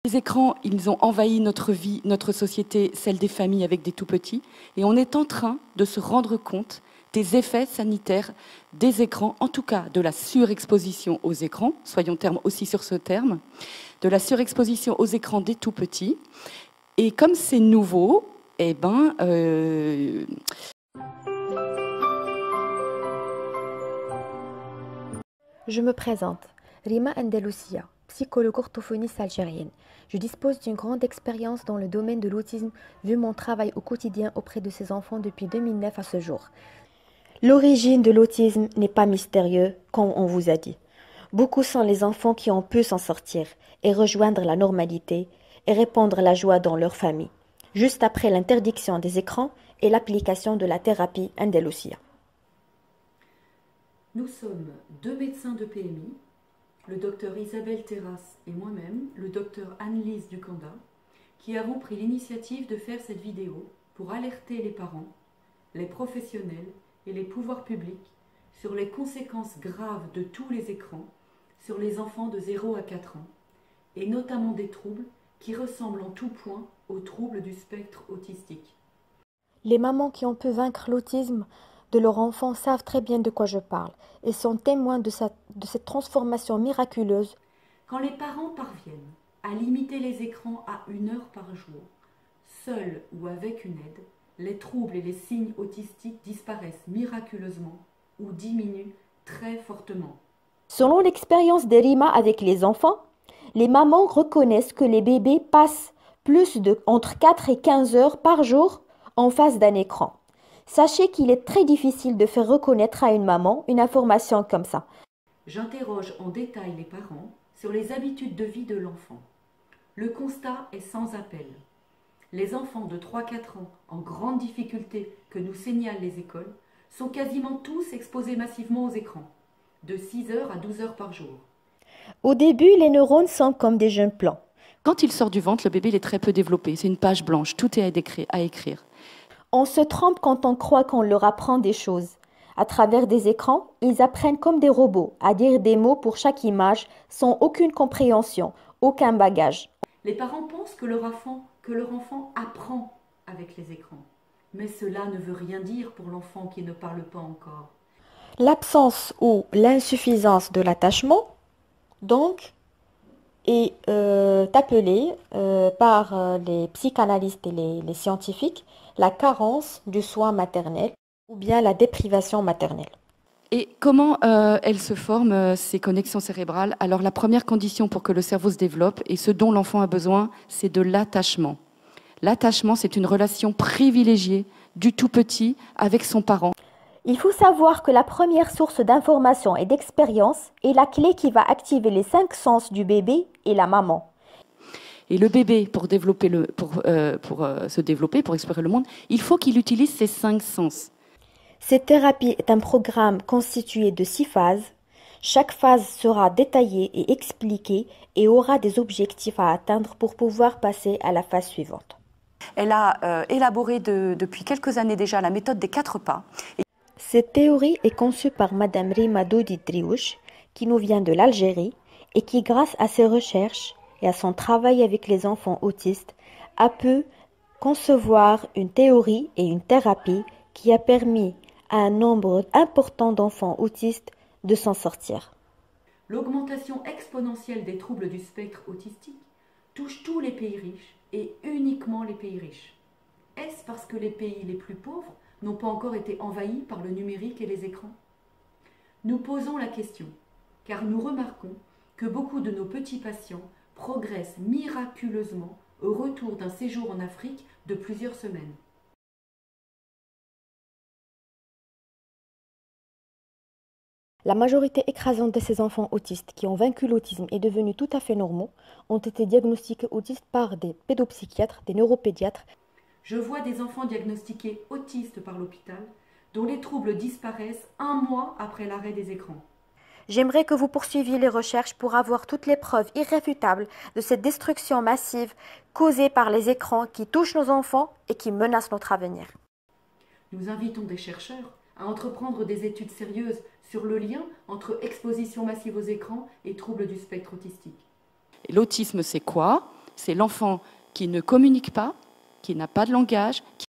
Les écrans, ils ont envahi notre vie, notre société, celle des familles avec des tout-petits. Et on est en train de se rendre compte des effets sanitaires des écrans, en tout cas de la surexposition aux écrans, soyons termes aussi sur ce terme, de la surexposition aux écrans des tout-petits. Et comme c'est nouveau, Je me présente, Rima Andalousia, psychologue orthophoniste algérienne. Je dispose d'une grande expérience dans le domaine de l'autisme vu mon travail au quotidien auprès de ces enfants depuis 2009 à ce jour. L'origine de l'autisme n'est pas mystérieuse, comme on vous a dit. Beaucoup sont les enfants qui ont pu s'en sortir et rejoindre la normalité et répandre la joie dans leur famille, juste après l'interdiction des écrans et l'application de la thérapie Andalousia. Nous sommes 2 médecins de PMI, le docteur Isabelle Terrasse et moi-même, le docteur Anne-Lise Ducanda, qui avons pris l'initiative de faire cette vidéo pour alerter les parents, les professionnels et les pouvoirs publics sur les conséquences graves de tous les écrans sur les enfants de 0 à 4 ans, et notamment des troubles qui ressemblent en tout point aux troubles du spectre autistique. Les mamans qui ont pu vaincre l'autisme de leur enfant savent très bien de quoi je parle et sont témoins de cette transformation miraculeuse. Quand les parents parviennent à limiter les écrans à 1 heure par jour, seuls ou avec une aide, les troubles et les signes autistiques disparaissent miraculeusement ou diminuent très fortement. Selon l'expérience des Rima avec les enfants, les mamans reconnaissent que les bébés passent entre 4 et 15 heures par jour en face d'un écran. Sachez qu'il est très difficile de faire reconnaître à une maman une information comme ça. J'interroge en détail les parents sur les habitudes de vie de l'enfant. Le constat est sans appel. Les enfants de 3-4 ans en grande difficulté que nous signalent les écoles sont quasiment tous exposés massivement aux écrans, de 6 heures à 12 heures par jour. Au début, les neurones sont comme des jeunes plants. Quand il sort du ventre, le bébé il est très peu développé. C'est une page blanche, tout est à écrire. On se trompe quand on croit qu'on leur apprend des choses. À travers des écrans, ils apprennent comme des robots à dire des mots pour chaque image sans aucune compréhension, aucun bagage. Les parents pensent que leur enfant apprend avec les écrans. Mais cela ne veut rien dire pour l'enfant qui ne parle pas encore. L'absence ou l'insuffisance de l'attachement, donc, est appelée par les psychanalystes et les scientifiques la carence du soin maternel ou bien la déprivation maternelle. Et comment elles se forment, ces connexions cérébrales? Alors la première condition pour que le cerveau se développe et ce dont l'enfant a besoin, c'est de l'attachement. L'attachement, c'est une relation privilégiée du tout petit avec son parent. Il faut savoir que la première source d'information et d'expérience est la clé qui va activer les 5 sens du bébé et la maman. Et le bébé, pour se développer, pour explorer le monde, il faut qu'il utilise ses 5 sens. Cette thérapie est un programme constitué de 6 phases. Chaque phase sera détaillée et expliquée et aura des objectifs à atteindre pour pouvoir passer à la phase suivante. Elle a élaboré depuis quelques années déjà la méthode des 4 pas. Cette théorie est conçue par Madame Rima Dodi Driouche, qui nous vient de l'Algérie et qui, grâce à ses recherches et à son travail avec les enfants autistes, a pu concevoir une théorie et une thérapie qui a permis à un nombre important d'enfants autistes de s'en sortir. L'augmentation exponentielle des troubles du spectre autistique touche tous les pays riches et uniquement les pays riches. Est-ce parce que les pays les plus pauvres n'ont pas encore été envahis par le numérique et les écrans? Nous posons la question, car nous remarquons que beaucoup de nos petits patients progressent miraculeusement au retour d'un séjour en Afrique de plusieurs semaines. La majorité écrasante de ces enfants autistes qui ont vaincu l'autisme et devenus tout à fait normaux ont été diagnostiqués autistes par des pédopsychiatres, des neuropédiatres. Je vois des enfants diagnostiqués autistes par l'hôpital dont les troubles disparaissent 1 mois après l'arrêt des écrans. J'aimerais que vous poursuiviez les recherches pour avoir toutes les preuves irréfutables de cette destruction massive causée par les écrans qui touchent nos enfants et qui menacent notre avenir. Nous invitons des chercheurs à entreprendre des études sérieuses sur le lien entre exposition massive aux écrans et troubles du spectre autistique. L'autisme, c'est quoi? c'est l'enfant qui ne communique pas, qui n'a pas de langage, qui